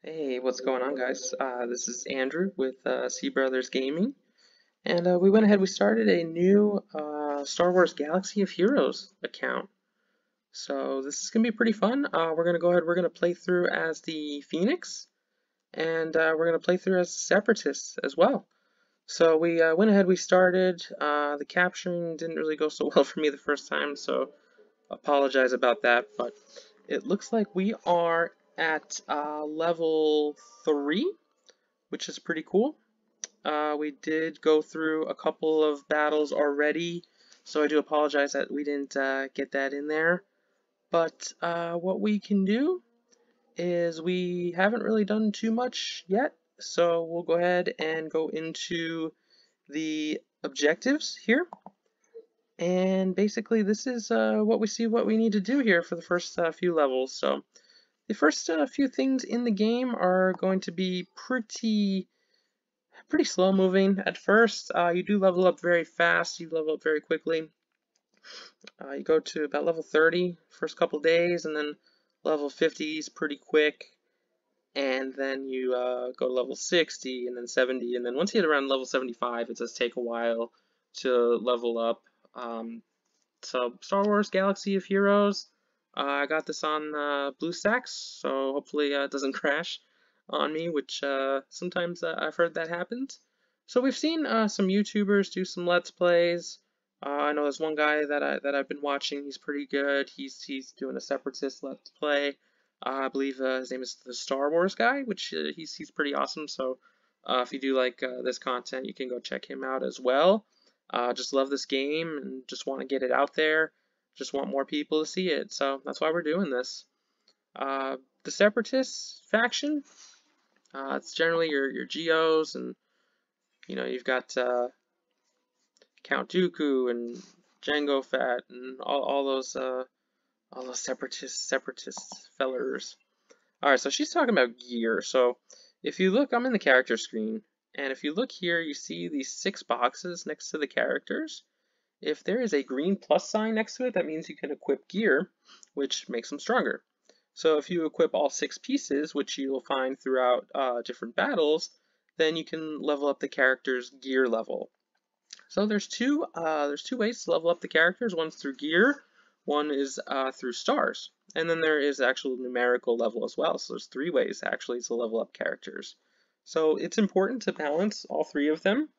Hey, what's going on, guys? This is Andrew with C Brothers Gaming, and we went ahead. We started a new Star Wars Galaxy of Heroes account. So this is gonna be pretty fun. We're gonna go ahead. We're gonna play through as the Phoenix, and we're gonna play through as the Separatists as well. So we went ahead. We started. The capturing didn't really go so well for me the first time, so apologize about that. But it looks like we are at level 3, which is pretty cool. We did go through a couple of battles already, so I do apologize that we didn't get that in there. But what we can do is we haven't really done too much yet, so we'll go ahead and go into the objectives here. And basically, this is what we need to do here for the first few levels. So the first few things in the game are going to be pretty slow moving at first. You do level up very fast, you level up very quickly. You go to about level 30 first couple days, and then level 50 is pretty quick, and then you go to level 60 and then 70, and then once you hit around level 75 it does take a while to level up. So Star Wars Galaxy of Heroes, I got this on BlueStacks, so hopefully it doesn't crash on me, which sometimes I've heard that happens. So we've seen some YouTubers do some Let's Plays. I know there's one guy that I've been watching. He's pretty good. He's doing a Separatist Let's Play. I believe his name is the Star Wars guy, which he's pretty awesome. So if you do like this content, you can go check him out as well. Just love this game and just want to get it out there. Just want more people to see it. So that's why we're doing this. The Separatists faction. It's generally your Geos, and you've got Count Dooku and Jango Fett and all those separatist fellers. All right, so she's talking about gear. So if you look, I'm in the character screen, and if you look here, you see these 6 boxes next to the characters. If there is a green plus sign next to it, that means you can equip gear, which makes them stronger. So if you equip all 6 pieces, which you will find throughout different battles, then you can level up the character's gear level. So there's two ways to level up the characters. One's through gear, one is through stars, and then there is actual numerical level as well. So there's 3 ways actually to level up characters. So it's important to balance all 3 of them.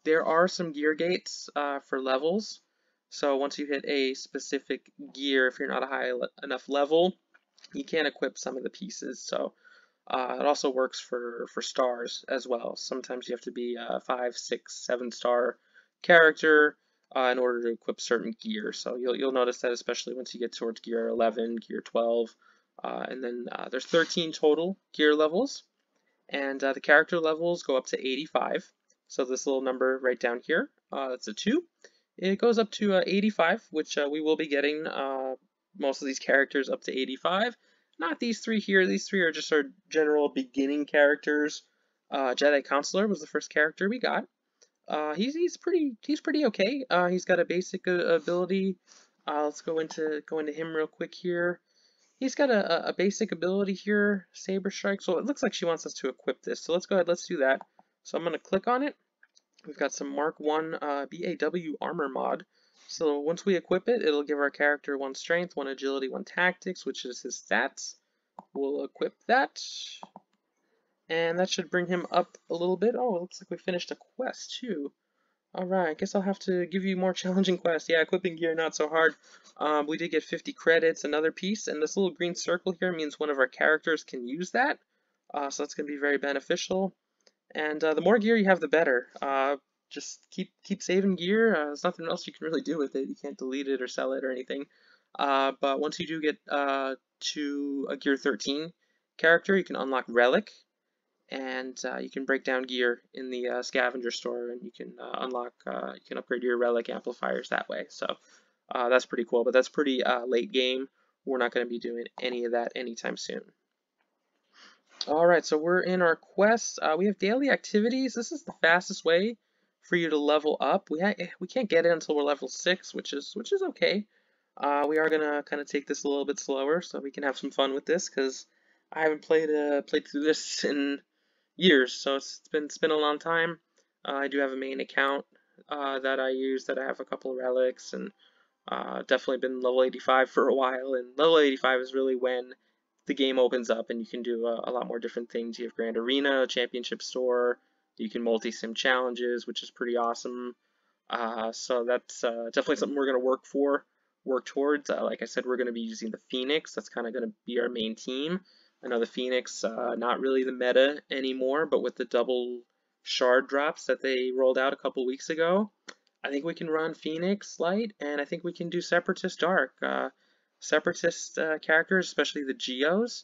There are some gear gates for levels. So once you hit a specific gear, if you're not a high enough level, you can't equip some of the pieces. So it also works for stars as well. Sometimes you have to be a 5, 6, 7 star character in order to equip certain gear. So you'll notice that especially once you get towards gear 11, gear 12, and then there's 13 total gear levels, and the character levels go up to 85. So this little number right down here, that's a 2. It goes up to 85, which we will be getting most of these characters up to 85. Not these 3 here. These 3 are just our general beginning characters. Jedi Counselor was the first character we got. He's pretty okay. He's got a basic ability. Let's go into him real quick here. He's got a basic ability here, Saber Strike. So it looks like she wants us to equip this. So let's go ahead. Let's do that. So I'm going to click on it. We've got some Mark 1 BAW armor mod. So once we equip it, it'll give our character 1 strength, 1 agility, 1 tactics, which is his stats. We'll equip that. And that should bring him up a little bit. Oh, it looks like we finished a quest too. Alright, I guess I'll have to give you more challenging quests. Yeah, equipping gear, not so hard. We did get 50 credits, another piece, and this little green circle here means one of our characters can use that. So that's going to be very beneficial. And the more gear you have, the better. Just keep saving gear. There's nothing else you can really do with it. You can't delete it or sell it or anything. But once you do get to a gear 13 character, you can unlock Relic, and you can break down gear in the scavenger store, and you can you can upgrade your Relic amplifiers that way. So that's pretty cool, but that's pretty late game. We're not going to be doing any of that anytime soon. Alright, so we're in our quest. We have daily activities. This is the fastest way for you to level up. We can't get it until we're level 6, which is okay. We are gonna kind of take this a little bit slower so we can have some fun with this, because I haven't played through this in years, so it's been a long time. I do have a main account that I use that I have a couple of relics and definitely been level 85 for a while. And level 85 is really when the game opens up and you can do a lot more different things. You have Grand Arena, Championship Store, you can multi-sim challenges, which is pretty awesome. So that's definitely something we're going to work towards. Like I said, we're going to be using the Phoenix. That's kind of going to be our main team. I know the Phoenix, not really the meta anymore, but with the double shard drops that they rolled out a couple weeks ago, I think we can run Phoenix Light, and I think we can do Separatist Dark. Separatist characters, especially the Geos,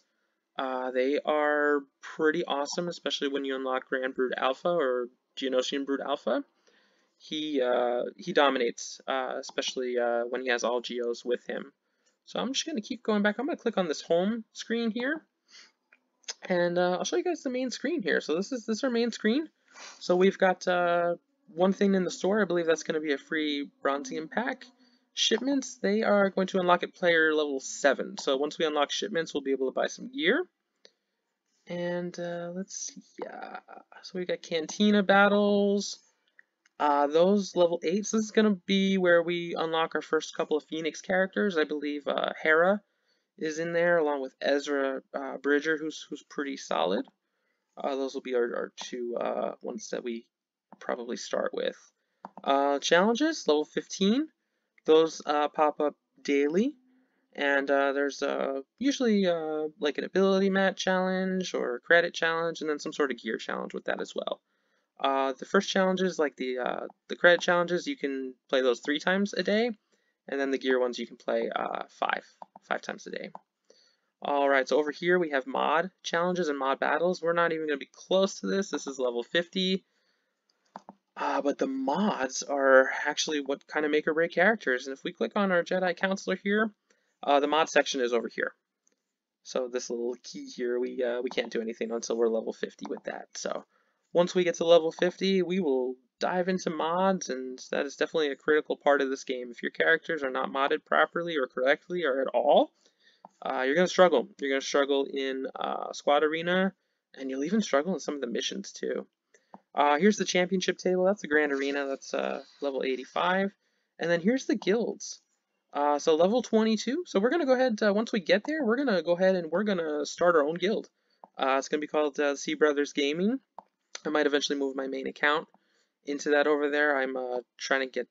they are pretty awesome, especially when you unlock Grand Brood Alpha or Geonosian Brood Alpha. He dominates, especially when he has all Geos with him. So I'm just going to keep going back. I'm going to click on this home screen here, and I'll show you guys the main screen here. So this is our main screen. So we've got one thing in the store. I believe that's going to be a free Bronzium pack. Shipments, they are going to unlock at player level 7. So once we unlock shipments, we'll be able to buy some gear. And let's see, yeah. So we got Cantina battles. Those level 8s, this is going to be where we unlock our first couple of Phoenix characters. I believe Hera is in there, along with Ezra Bridger, who's pretty solid. Those will be our two ones that we probably start with. Challenges, level 15. Those pop up daily. And there's usually like an ability mat challenge or a credit challenge, and then some sort of gear challenge with that as well. The first challenges, like the credit challenges, you can play those 3 times a day, and then the gear ones you can play 5 times a day. Alright, so over here we have mod challenges and mod battles. We're not even going to be close to this. This is level 50. But the mods are actually what kind of make or break characters. And if we click on our Jedi Counselor here, the mod section is over here. So this little key here, we can't do anything until we're level 50 with that. So once we get to level 50, we will dive into mods, and that is definitely a critical part of this game. If your characters are not modded properly or correctly or at all, you're going to struggle. You're going to struggle in Squad Arena, and you'll even struggle in some of the missions too. Here's the championship table. That's the Grand Arena. That's level 85. And then here's the guilds. So level 22. So we're going to go ahead, once we get there, we're going to go ahead and we're going to start our own guild. It's going to be called C Brothers Gaming. I might eventually move my main account into that over there. I'm trying to get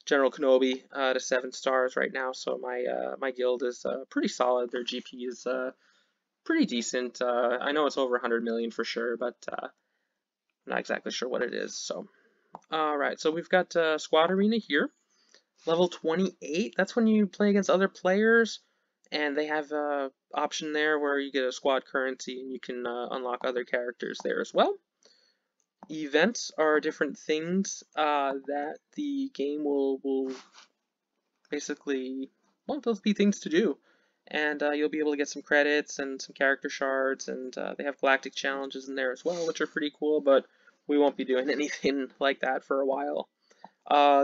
General Kenobi to 7 stars right now, so my guild is pretty solid. Their GP is pretty decent. I know it's over 100 million for sure, but I'm not exactly sure what it is. So, alright, so we've got Squad Arena here. Level 28, that's when you play against other players, and they have an option there where you get a squad currency and you can unlock other characters there as well. Events are different things that the game will basically, well, those be things to do. And you'll be able to get some credits and some character shards, and they have galactic challenges in there as well, which are pretty cool, but we won't be doing anything like that for a while.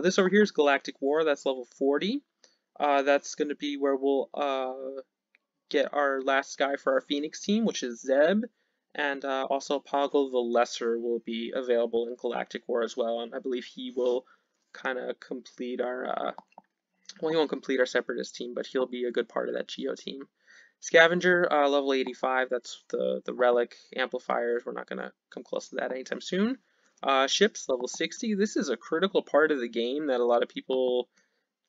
This over here is Galactic War, that's level 40. That's going to be where we'll get our last guy for our Phoenix team, which is Zeb. And also Poggle the Lesser will be available in Galactic War as well, and I believe he will kind of complete our, well, he won't complete our Separatist team, but he'll be a good part of that Geo team. Scavenger, level 85, that's the relic amplifiers. We're not going to come close to that anytime soon. Ships, level 60. This is a critical part of the game that a lot of people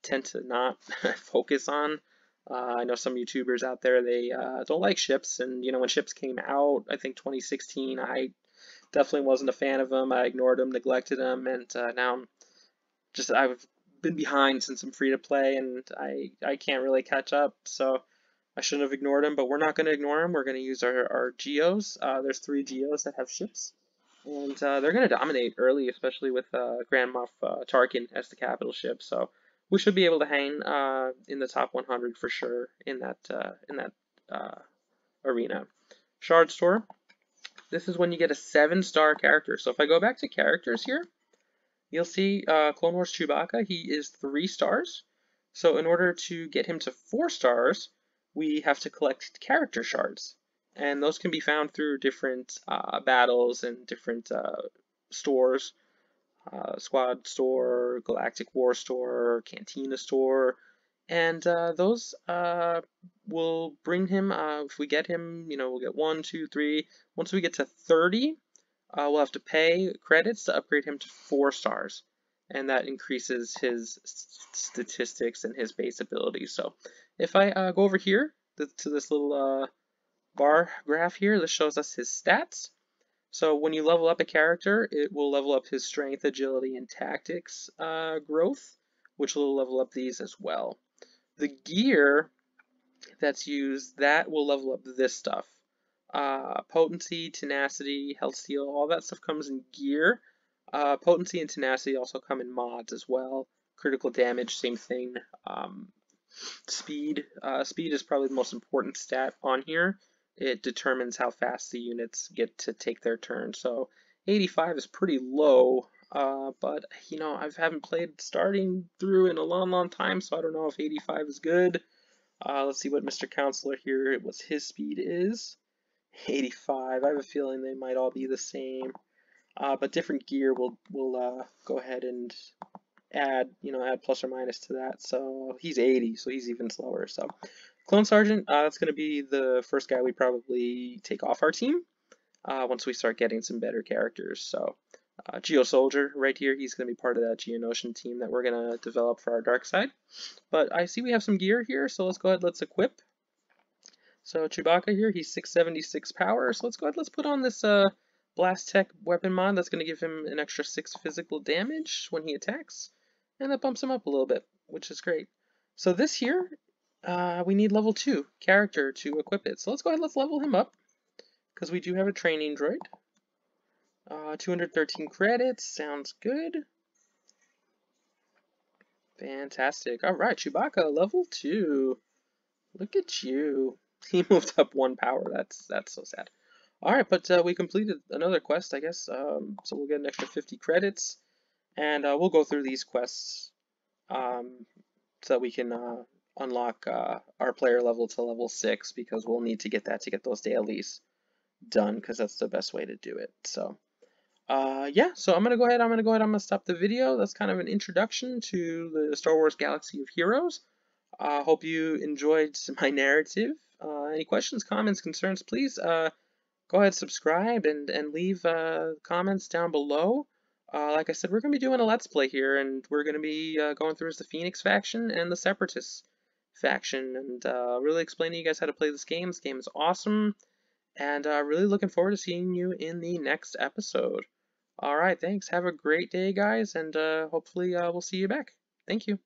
tend to not focus on. I know some YouTubers out there, they don't like ships, and you know, when ships came out, I think 2016, I definitely wasn't a fan of them. I ignored them, neglected them, and now I've been behind since I'm free to play, and I can't really catch up, so I shouldn't have ignored them, but we're not going to ignore them. We're going to use our Geos. There's 3 Geos that have ships, and they're going to dominate early, especially with Grand Moff Tarkin as the capital ship, so we should be able to hang in the top 100 for sure in that arena. Shard Store. This is when you get a 7-star character. So if I go back to characters here, you'll see Clone Wars Chewbacca. He is 3 stars. So in order to get him to 4 stars, we have to collect character shards. And those can be found through different battles and different stores. Squad Store, Galactic War Store, Cantina Store, and those will bring him, if we get him, we'll get 1, 2, 3. Once we get to 30, we'll have to pay credits to upgrade him to 4 stars. And that increases his statistics and his base abilities. So if I go over here to this little bar graph here, this shows us his stats. So when you level up a character, it will level up his strength, agility, and tactics growth, which will level up these as well. The gear that's used, that will level up this stuff. Potency, tenacity, health steal, all that stuff comes in gear. Potency and tenacity also come in mods as well. Critical damage, same thing. Speed. Speed is probably the most important stat on here. It determines how fast the units get to take their turn. So 85 is pretty low, but I haven't played starting through in a long time, so I don't know if 85 is good. Let's see what Mr. Counselor here, what his speed is. 85. I have a feeling they might all be the same, but different gear will go ahead and add plus or minus to that. So he's 80, so he's even slower. So Clone Sergeant, that's going to be the first guy we probably take off our team once we start getting some better characters. So Geo Soldier right here, he's going to be part of that Geonosian team that we're going to develop for our dark side. But I see we have some gear here, so let's go ahead, let's equip. So Chewbacca here, he's 676 power, so let's go ahead, let's put on this Blast Tech weapon mod. That's going to give him an extra 6 physical damage when he attacks, and that bumps him up a little bit, which is great. So this here, we need level 2 character to equip it. So let's go ahead, let's level him up, because we do have a training droid. 213 credits, sounds good. Fantastic. All right, Chewbacca, level 2. Look at you. He moved up 1 power. That's so sad. All right, but we completed another quest, I guess. So we'll get an extra 50 credits, and we'll go through these quests so that we can unlock our player level to level 6, because we'll need to get that to get those dailies done, because that's the best way to do it. So yeah, so I'm gonna stop the video. That's kind of an introduction to the Star Wars Galaxy of Heroes. Hope you enjoyed my narrative. Any questions, comments, concerns, please go ahead, subscribe, and leave comments down below. Like I said, we're going to be doing a Let's Play here, and we're going to be going through as the Phoenix faction and the Separatist faction, and really explaining to you guys how to play this game. This game is awesome, and really looking forward to seeing you in the next episode. Alright, thanks. Have a great day, guys, and hopefully we'll see you back. Thank you.